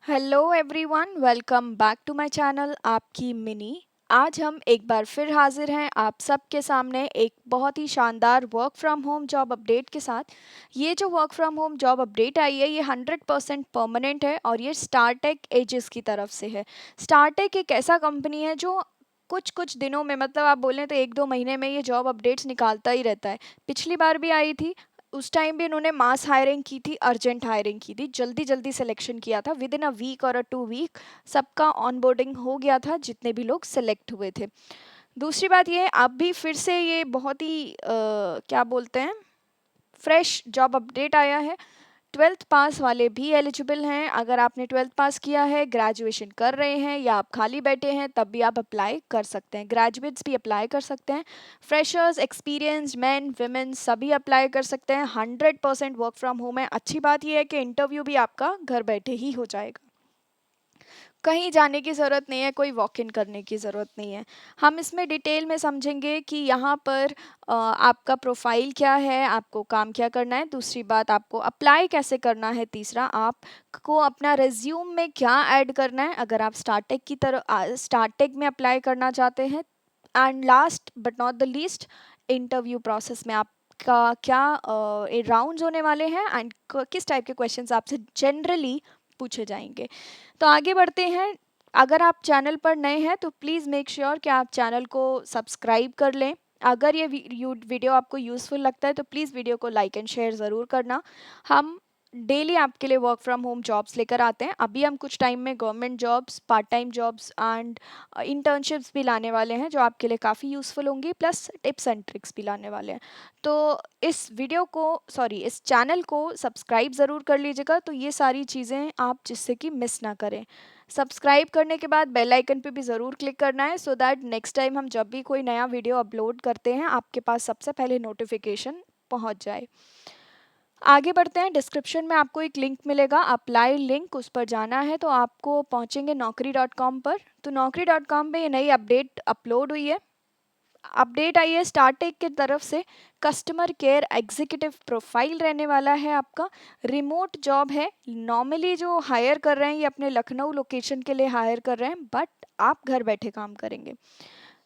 Hello everyone, welcome back to my channel आपकी मिनी। आज हम एक बार फिर हाजिर हैं आप सबके सामने एक बहुत ही शानदार work from home job update के साथ। ये जो work from home job update आई है ये 100% परमानेंट है और ये स्टारटेक एजेस की तरफ से है। स्टारटेक एक ऐसा कंपनी है जो कुछ कुछ दिनों में, मतलब आप बोलें तो 1-2 महीने में ये जॉब अपडेट्स निकालता ही रहता है। पिछली बार भी आई थी, उस टाइम भी इन्होंने मास हायरिंग की थी, अर्जेंट हायरिंग की थी, जल्दी जल्दी सिलेक्शन किया था। विद इन अ वीक और 2 वीक सबका ऑनबोर्डिंग हो गया था जितने भी लोग सिलेक्ट हुए थे। दूसरी बात ये है, अब भी फिर से ये बहुत ही क्या बोलते हैं, फ्रेश जॉब अपडेट आया है। 12th पास वाले भी एलिजिबल हैं। अगर आपने 12th पास किया है, ग्रेजुएशन कर रहे हैं या आप खाली बैठे हैं, तब भी आप अप्लाई कर सकते हैं। ग्रेजुएट्स भी अप्लाई कर सकते हैं। फ्रेशर्स, एक्सपीरियंस्ड मैन विमेन सभी अप्लाई कर सकते हैं। 100% वर्क फ्रॉम होम है। अच्छी बात यह है कि इंटरव्यू भी आपका घर बैठे ही हो जाएगा, कहीं जाने की ज़रूरत नहीं है, कोई वॉक इन करने की ज़रूरत नहीं है। हम इसमें डिटेल में समझेंगे कि यहाँ पर आपका प्रोफाइल क्या है, आपको काम क्या करना है, दूसरी बात आपको अप्लाई कैसे करना है, तीसरा आपको अपना रिज्यूम में क्या ऐड करना है अगर आप स्टार्टेक की तरह स्टार्टेक में अप्लाई करना चाहते हैं, and last but not the least interview process में आपका क्या राउंड्स होने वाले हैं एंड किस टाइप के क्वेश्चंस आपसे जनरली पूछे जाएंगे। तो आगे बढ़ते हैं। अगर आप चैनल पर नए हैं तो प्लीज़ मेक श्योर कि आप चैनल को सब्सक्राइब कर लें। अगर ये वीडियो आपको यूज़फुल लगता है तो प्लीज़ वीडियो को लाइक एंड शेयर ज़रूर करना। हम डेली आपके लिए वर्क फ्रॉम होम जॉब्स लेकर आते हैं। अभी हम कुछ टाइम में government jobs, part time jobs and internships भी लाने वाले हैं जो आपके लिए काफ़ी यूज़फुल होंगी, प्लस टिप्स एंड ट्रिक्स भी लाने वाले हैं। तो इस चैनल को सब्सक्राइब ज़रूर कर लीजिएगा, तो ये सारी चीज़ें आप जिससे कि मिस ना करें। सब्सक्राइब करने के बाद बेल आइकन पे भी ज़रूर क्लिक करना है, सो दैट नेक्स्ट टाइम हम जब भी कोई नया वीडियो अपलोड करते हैं आपके पास सबसे पहले नोटिफिकेशन पहुंच जाए। आगे बढ़ते हैं। डिस्क्रिप्शन में आपको एक लिंक मिलेगा, अप्लाई लिंक, उस पर जाना है तो आपको पहुंचेंगे naukri.com पर। तो naukri.com पे ये नई अपडेट अपलोड हुई है। अपडेट आई है स्टार्टेक की तरफ से। कस्टमर केयर एग्जीक्यूटिव प्रोफाइल रहने वाला है आपका। रिमोट जॉब है। नॉर्मली जो हायर कर रहे हैं ये अपने लखनऊ लोकेशन के लिए हायर कर रहे हैं, बट आप घर बैठे काम करेंगे,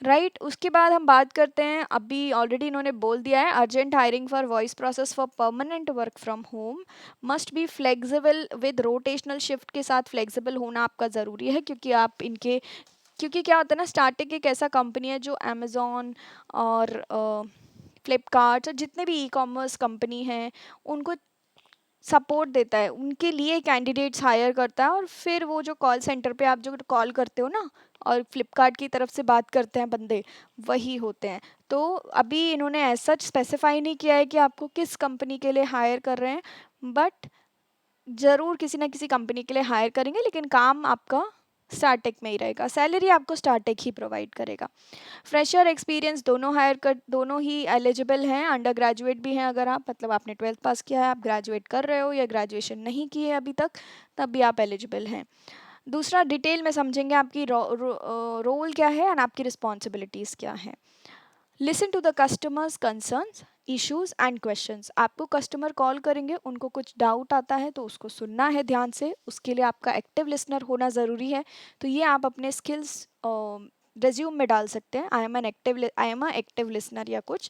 राइट। उसके बाद हम बात करते हैं, अभी ऑलरेडी इन्होंने बोल दिया है, urgent hiring for voice process for permanent work from home must be flexible with rotational shift के साथ फ्लेक्सिबल होना आपका ज़रूरी है, क्योंकि आप इनके क्योंकि क्या होता है ना, स्टार्टिंग एक ऐसा कंपनी है जो अमेज़ॉन और फ्लिपकार्ट और जितने भी ई कॉमर्स कंपनी हैं उनको सपोर्ट देता है, उनके लिए कैंडिडेट्स हायर करता है, और फिर वो जो कॉल सेंटर पे आप जो कॉल करते हो ना और फ्लिपकार्ट की तरफ से बात करते हैं बंदे, वही होते हैं। तो अभी इन्होंने ऐसा स्पेसिफाई नहीं किया है कि आपको किस कंपनी के लिए हायर कर रहे हैं, बट ज़रूर किसी ना किसी कंपनी के लिए हायर करेंगे, लेकिन काम आपका स्टार्टेक में ही रहेगा, सैलरी आपको स्टार्टेक ही प्रोवाइड करेगा। फ्रेशर एक्सपीरियंस दोनों ही एलिजिबल हैं। अंडर ग्रेजुएट भी हैं, अगर आप, मतलब आपने 12th पास किया है, आप ग्रेजुएट कर रहे हो या ग्रेजुएशन नहीं की है अभी तक, तब भी आप एलिजिबल हैं। दूसरा, डिटेल में समझेंगे आपकी रोल क्या है एंड आपकी रिस्पॉन्सिबिलिटीज़ क्या हैं। Listen to the customers concerns, issues and questions. आपको कस्टमर कॉल करेंगे, उनको कुछ डाउट आता है तो उसको सुनना है ध्यान से, उसके लिए आपका एक्टिव लिसनर होना ज़रूरी है। तो ये आप अपने स्किल्स रिज्यूम में डाल सकते हैं, I am a active listener या कुछ।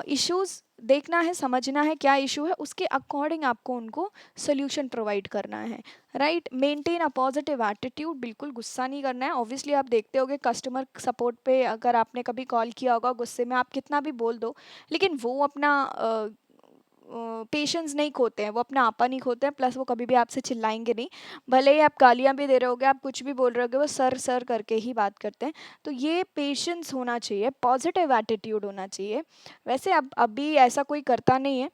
इश्यूज देखना है, समझना है क्या इशू है, उसके अकॉर्डिंग आपको उनको सोल्यूशन प्रोवाइड करना है, right. Maintain a positive attitude, बिल्कुल गुस्सा नहीं करना है। ऑब्वियसली आप देखते होगे कस्टमर सपोर्ट पे, अगर आपने कभी कॉल किया होगा गुस्से में, आप कितना भी बोल दो, लेकिन वो अपना पेशेंस नहीं खोते हैं, वो अपना आपा नहीं खोते हैं, प्लस वो कभी भी आपसे चिल्लाएंगे नहीं। भले ही आप गालियाँ भी दे रहे होगे, आप कुछ भी बोल रहे होगे, वो सर सर करके ही बात करते हैं। तो ये पेशेंस होना चाहिए, पॉजिटिव एटीट्यूड होना चाहिए। वैसे अब अभी ऐसा कोई करता नहीं है,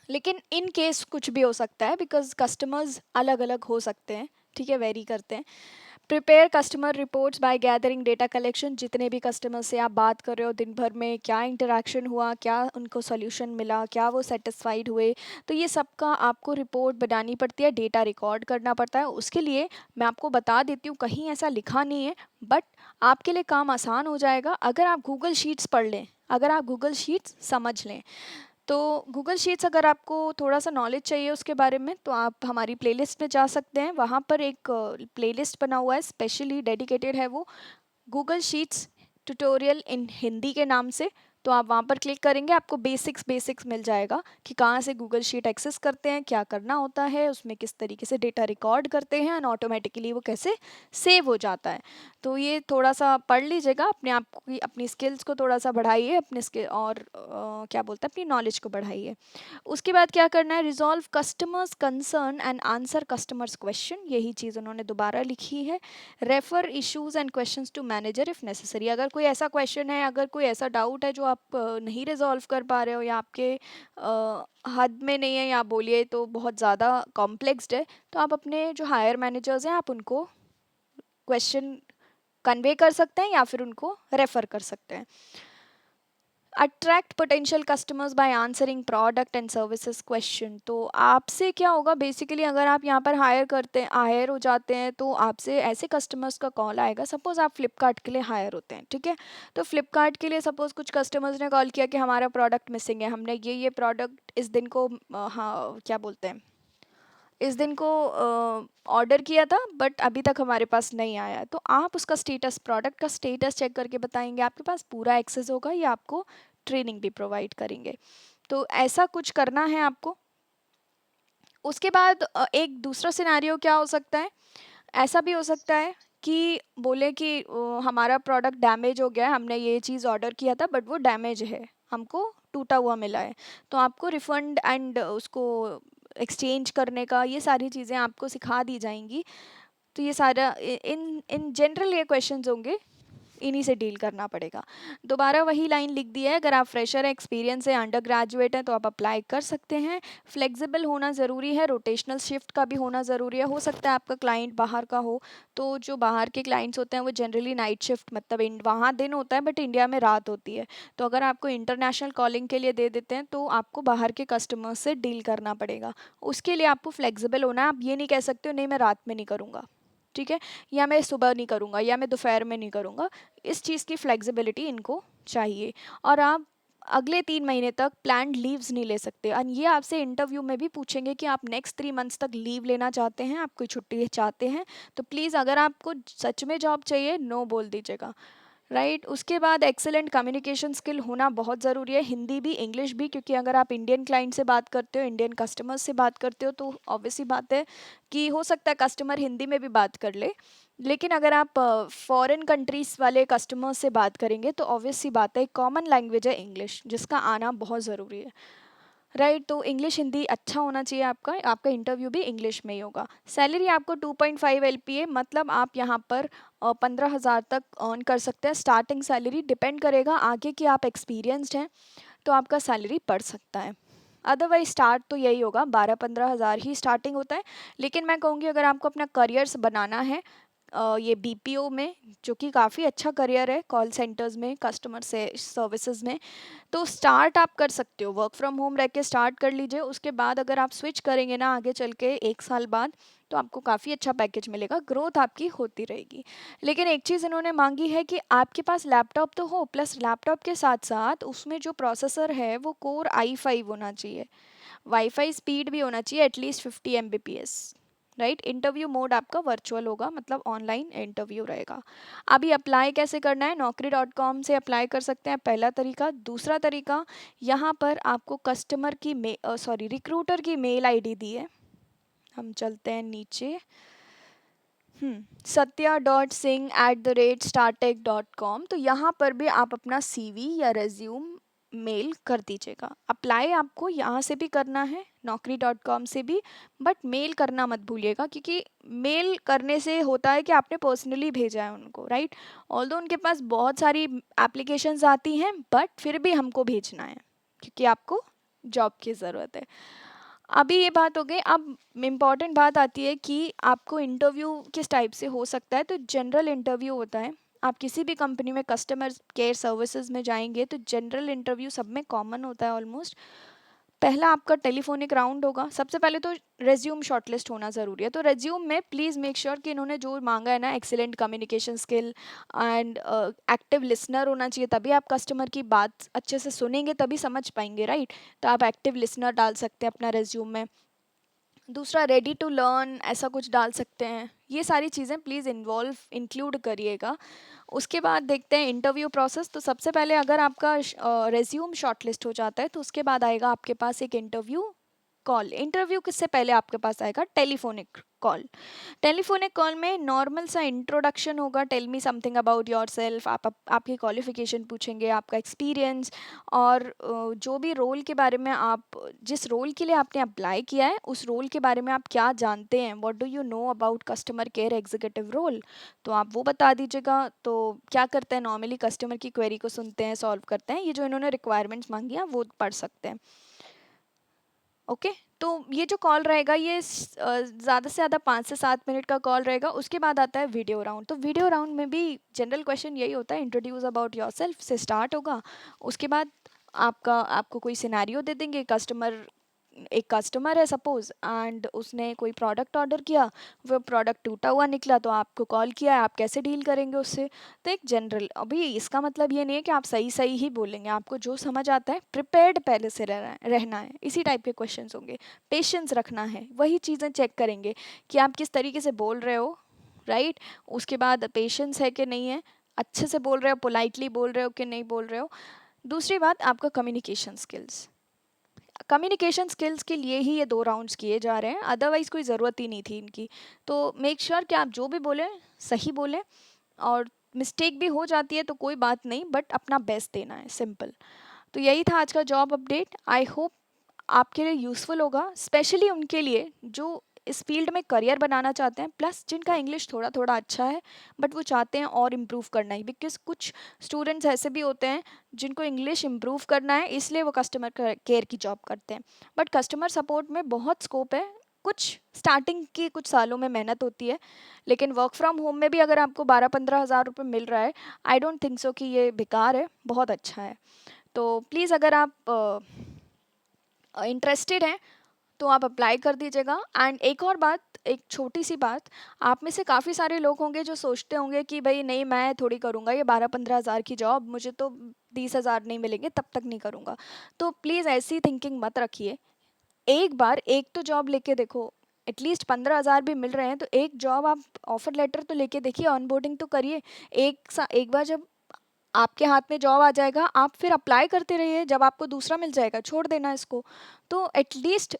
लेकिन इन केस कुछ भी हो सकता है, बिकॉज कस्टमर्स अलग अलग हो सकते हैं, ठीक है, वेरी करते हैं। Prepare customer reports by gathering data collection, जितने भी कस्टमर से आप बात कर रहे हो दिन भर में, क्या इंटरेक्शन हुआ, क्या उनको सोल्यूशन मिला, क्या वो सेटिस्फाइड हुए, तो ये सबका आपको रिपोर्ट बनानी पड़ती है, डेटा रिकॉर्ड करना पड़ता है। उसके लिए मैं आपको बता देती हूँ, कहीं ऐसा लिखा नहीं है, बट आपके लिए काम आसान हो जाएगा अगर आप गूगल शीट्स पढ़ लें, अगर आप गूगल शीट्स समझ लें। तो गूगल शीट्स अगर आपको थोड़ा सा नॉलेज चाहिए उसके बारे में तो आप हमारी प्लेलिस्ट में जा सकते हैं। वहाँ पर एक प्लेलिस्ट बना हुआ है, स्पेशली डेडिकेटेड है वो, गूगल शीट्स ट्यूटोरियल इन हिंदी के नाम से। तो आप वहाँ पर क्लिक करेंगे, आपको बेसिक्स मिल जाएगा कि कहाँ से गूगल शीट एक्सेस करते हैं, क्या करना होता है उसमें, किस तरीके से डेटा रिकॉर्ड करते हैं और ऑटोमेटिकली वो कैसे सेव हो जाता है। तो ये थोड़ा सा पढ़ लीजिएगा, अपने आप की अपनी स्किल्स को थोड़ा सा बढ़ाइए, अपने स्किल और क्या बोलते हैं, अपनी नॉलेज को बढ़ाइए। उसके बाद क्या करना है, resolve customers concern and answer customers question, यही चीज़ उन्होंने दोबारा लिखी है। Refer issues and questions to manager if necessary, अगर कोई ऐसा क्वेश्चन है, अगर कोई ऐसा डाउट है जो आप नहीं रिजॉल्व कर पा रहे हो या आपके हद में नहीं है, या बोलिए तो बहुत ज़्यादा कॉम्प्लेक्स्ड है, तो आप अपने जो हायर मैनेजर्स हैं आप उनको क्वेश्चन कन्वे कर सकते हैं या फिर उनको रेफ़र कर सकते हैं। Attract potential customers by answering product and services question, तो आपसे क्या होगा बेसिकली, अगर आप यहाँ पर हायर हो जाते हैं तो आपसे ऐसे कस्टमर्स का कॉल आएगा। सपोज आप फ्लिपकार्ट के लिए हायर होते हैं, ठीक है, तो फ्लिपकार्ट के लिए सपोज कुछ कस्टमर्स ने कॉल किया कि हमारा प्रोडक्ट मिसिंग है, हमने ये प्रोडक्ट इस दिन को हाँ क्या बोलते हैं, इस दिन को ऑर्डर किया था बट अभी तक हमारे पास नहीं आया है। तो आप उसका स्टेटस, प्रोडक्ट का स्टेटस चेक करके बताएंगे, आपके पास पूरा एक्सेस होगा, या आपको ट्रेनिंग भी प्रोवाइड करेंगे। तो ऐसा कुछ करना है आपको। उसके बाद एक दूसरा सिनेरियो क्या हो सकता है, ऐसा भी हो सकता है कि बोले कि हमारा प्रोडक्ट डैमेज हो गया है, हमने ये चीज़ ऑर्डर किया था बट वो डैमेज है, हमको टूटा हुआ मिला है, तो आपको रिफ़ंड एंड उसको एक्सचेंज करने का, ये सारी चीज़ें आपको सिखा दी जाएंगी। तो ये सारा इन इन जनरल ये क्वेश्चंस होंगे, इन्हीं से डील करना पड़ेगा। दोबारा वही लाइन लिख दी है, अगर आप फ्रेशर है, एक्सपीरियंस है, अंडर ग्रेजुएट हैं तो आप अप्लाई कर सकते हैं। फ्लेक्सिबल होना ज़रूरी है, रोटेशनल शिफ्ट का भी होना ज़रूरी है। हो सकता है आपका क्लाइंट बाहर का हो, तो जो बाहर के क्लाइंट्स होते हैं वो जनरली नाइट शिफ्ट, मतलब वहाँ दिन होता है बट इंडिया में रात होती है। तो अगर आपको इंटरनेशनल कॉलिंग के लिए दे देते हैं तो आपको बाहर के कस्टमर्स से डील करना पड़ेगा। उसके लिए आपको फ्लेक्सिबल होना है, आप ये नहीं कह सकते हो नहीं मैं रात में नहीं करूँगा, ठीक है, या मैं सुबह नहीं करूँगा, या मैं दोपहर में नहीं करूँगा। इस चीज़ की फ्लेक्सिबिलिटी इनको चाहिए। और आप अगले 3 महीने तक प्लान्ड लीव्स नहीं ले सकते। और ये आपसे इंटरव्यू में भी पूछेंगे कि आप नेक्स्ट 3 मंथ्स तक लीव लेना चाहते हैं, आप कोई छुट्टी चाहते हैं, तो प्लीज़ अगर आपको सच में जॉब चाहिए नो बोल दीजिएगा, राइट। उसके बाद एक्सेलेंट कम्युनिकेशन स्किल होना बहुत ज़रूरी है, हिंदी भी इंग्लिश भी, क्योंकि अगर आप इंडियन क्लाइंट से बात करते हो, इंडियन कस्टमर्स से बात करते हो, तो ऑब्वियसली बात है कि हो सकता है कस्टमर हिंदी में भी बात कर ले, लेकिन अगर आप फॉरेन कंट्रीज़ वाले कस्टमर्स से बात करेंगे तो ऑब्वियस सी बात है, कॉमन लैंग्वेज है इंग्लिश, जिसका आना बहुत ज़रूरी है, राइट। तो इंग्लिश हिंदी अच्छा होना चाहिए आपका, आपका इंटरव्यू भी इंग्लिश में ही होगा। सैलरी आपको 2.5 LPA, मतलब आप यहाँ पर 15,000 तक अर्न कर सकते हैं स्टार्टिंग सैलरी। डिपेंड करेगा आगे कि आप एक्सपीरियंस्ड हैं तो आपका सैलरी बढ़ सकता है, अदरवाइज स्टार्ट तो यही होगा, 12-15 हज़ार ही स्टार्टिंग होता है। लेकिन मैं कहूँगी अगर आपको अपना करियर्स बनाना है ये BPO में, जो कि काफ़ी अच्छा करियर है, कॉल सेंटर्स में, कस्टमर से सर्विसेज में, तो स्टार्ट आप कर सकते हो, वर्क फ्रॉम होम रह के स्टार्ट कर लीजिए। उसके बाद अगर आप स्विच करेंगे ना आगे चल के 1 साल बाद, तो आपको काफ़ी अच्छा पैकेज मिलेगा, ग्रोथ आपकी होती रहेगी। लेकिन एक चीज़ इन्होंने मांगी है कि आपके पास लैपटॉप तो हो, प्लस लैपटॉप के साथ साथ उसमें जो प्रोसेसर है वो कोर i5 होना चाहिए, वाईफाई स्पीड भी होना चाहिए at least 50 Mbps, right. Interview mode आपका वर्चुअल होगा, मतलब ऑनलाइन इंटरव्यू रहेगा। अभी अप्लाई कैसे करना है, naukri.com से अप्लाई कर सकते हैं, पहला तरीका। दूसरा तरीका, यहाँ पर आपको कस्टमर की रिक्रूटर की मेल आईडी दी है, हम चलते हैं नीचे, satya.singh@startech.com, तो यहाँ पर भी आप अपना CV या रेज्यूम मेल कर दीजिएगा। अप्लाई आपको यहाँ से भी करना है, naukri.com से भी, बट मेल करना मत भूलिएगा, क्योंकि मेल करने से होता है कि आपने पर्सनली भेजा है उनको, राइट। ऑल्दो उनके पास बहुत सारी एप्लीकेशंस आती हैं बट फिर भी हमको भेजना है क्योंकि आपको जॉब की ज़रूरत है। अभी ये बात हो गई, अब इम्पॉर्टेंट बात आती है कि आपको इंटरव्यू किस टाइप से हो सकता है। तो जनरल इंटरव्यू होता है, आप किसी भी कंपनी में कस्टमर केयर सर्विसेज में जाएंगे तो जनरल इंटरव्यू सब में कॉमन होता है ऑलमोस्ट। पहला आपका टेलीफोनिक राउंड होगा। सबसे पहले तो रेज्यूम शॉर्टलिस्ट होना ज़रूरी है, तो रेज्यूम में प्लीज़ मेक श्योर कि इन्होंने जो मांगा है ना, excellent communication skill and active listener होना चाहिए, तभी आप कस्टमर की बात अच्छे से सुनेंगे, तभी समझ पाएंगे, राइट। तो आप एक्टिव लिसनर डाल सकते हैं अपना रेज्यूम में। दूसरा रेडी टू लर्न ऐसा कुछ डाल सकते हैं। ये सारी चीज़ें प्लीज़ इंक्लूड करिएगा। उसके बाद देखते हैं इंटरव्यू प्रोसेस। तो सबसे पहले अगर आपका रेज्यूम शॉर्टलिस्ट हो जाता है तो उसके बाद आएगा आपके पास एक इंटरव्यू कॉल। इंटरव्यू किससे पहले आपके पास आएगा टेलीफोनिक कॉल। टेलीफोनिक कॉल में नॉर्मल सा इंट्रोडक्शन होगा, tell me something about yourself, आपकी क्वालिफिकेशन पूछेंगे, आपका एक्सपीरियंस, और जो भी रोल के बारे में, आप जिस रोल के लिए आपने अप्लाई किया है उस रोल के बारे में आप क्या जानते हैं, what do you know about customer care executive role, तो आप वो बता दीजिएगा। तो क्या करते हैं, नॉर्मली कस्टमर की क्वेरी को सुनते हैं, सॉल्व करते हैं, ये जो इन्होंने रिक्वायरमेंट्स मांगी है वो पढ़ सकते हैं। ओके, तो ये जो कॉल रहेगा ये ज़्यादा से ज़्यादा 5 से 7 मिनट का कॉल रहेगा। उसके बाद आता है वीडियो राउंड। तो वीडियो राउंड में भी जनरल क्वेश्चन यही होता है, इंट्रोड्यूस अबाउट योर सेल्फ से स्टार्ट होगा। उसके बाद आपको कोई सिनेरियो दे देंगे। एक कस्टमर है सपोज, एंड उसने कोई प्रोडक्ट ऑर्डर किया, वो प्रोडक्ट टूटा हुआ निकला, तो आपको कॉल किया है, आप कैसे डील करेंगे उससे। तो एक जनरल, अभी इसका मतलब ये नहीं है कि आप सही सही ही बोलेंगे, आपको जो समझ आता है प्रिपेयर्ड पहले से रहना है। इसी टाइप के क्वेश्चंस होंगे। पेशेंस रखना है, वही चीज़ें चेक करेंगे कि आप किस तरीके से बोल रहे हो, राइट। उसके बाद पेशेंस है कि नहीं है, अच्छे से बोल रहे हो, पोलाइटली बोल रहे हो कि नहीं बोल रहे हो। दूसरी बात, आपका कम्युनिकेशन स्किल्स। कम्युनिकेशन स्किल्स के लिए ही ये 2 राउंड्स किए जा रहे हैं, अदरवाइज़ कोई ज़रूरत ही नहीं थी इनकी। तो मेक श्योर कि आप जो भी बोलें सही बोलें, और मिस्टेक भी हो जाती है तो कोई बात नहीं, बट अपना बेस्ट देना है, सिंपल। तो यही था आज का जॉब अपडेट। आई होप आपके लिए यूज़फुल होगा, स्पेशली उनके लिए जो इस फील्ड में करियर बनाना चाहते हैं, प्लस जिनका इंग्लिश थोड़ा थोड़ा अच्छा है बट वो चाहते हैं और इम्प्रूव करना ही, बिकॉज कुछ स्टूडेंट्स ऐसे भी होते हैं जिनको इंग्लिश इम्प्रूव करना है, इसलिए वो कस्टमर केयर की जॉब करते हैं। बट कस्टमर सपोर्ट में बहुत स्कोप है। कुछ स्टार्टिंग की कुछ सालों में मेहनत होती है, लेकिन वर्क फ्रॉम होम में भी अगर आपको 12-15 हज़ार रुपये मिल रहा है, आई डोंट थिंक सो कि ये बेकार है, बहुत अच्छा है। तो प्लीज़ अगर आप इंटरेस्टेड हैं तो आप अप्लाई कर दीजिएगा। एंड एक और बात, एक छोटी सी बात, आप में से काफ़ी सारे लोग होंगे जो सोचते होंगे कि भाई नहीं, मैं थोड़ी करूँगा ये 12-15 हज़ार की जॉब, मुझे तो 20 हज़ार नहीं मिलेंगे, तब तक नहीं करूँगा। तो प्लीज़ ऐसी थिंकिंग मत रखिए। एक बार एक तो जॉब लेके देखो, एटलीस्ट 15 हज़ार भी मिल रहे हैं तो एक जॉब आप ऑफर लेटर तो लेके देखिए, ऑनबोर्डिंग तो करिए। एक बार जब आपके हाथ में जॉब आ जाएगा, आप फिर अप्लाई करते रहिए, जब आपको दूसरा मिल जाएगा छोड़ देना इसको। तो एटलीस्ट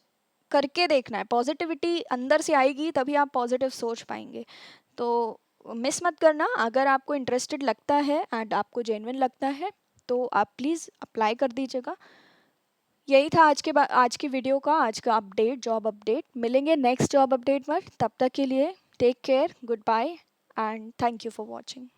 करके देखना है, पॉजिटिविटी अंदर से आएगी तभी आप पॉजिटिव सोच पाएंगे। तो मिस मत करना, अगर आपको इंटरेस्टेड लगता है एंड आपको जेन्युइन लगता है तो आप प्लीज़ अप्लाई कर दीजिएगा। यही था आज की वीडियो का, आज का अपडेट, जॉब अपडेट। मिलेंगे नेक्स्ट जॉब अपडेट पर, तब तक के लिए take care, goodbye and thank you for watching.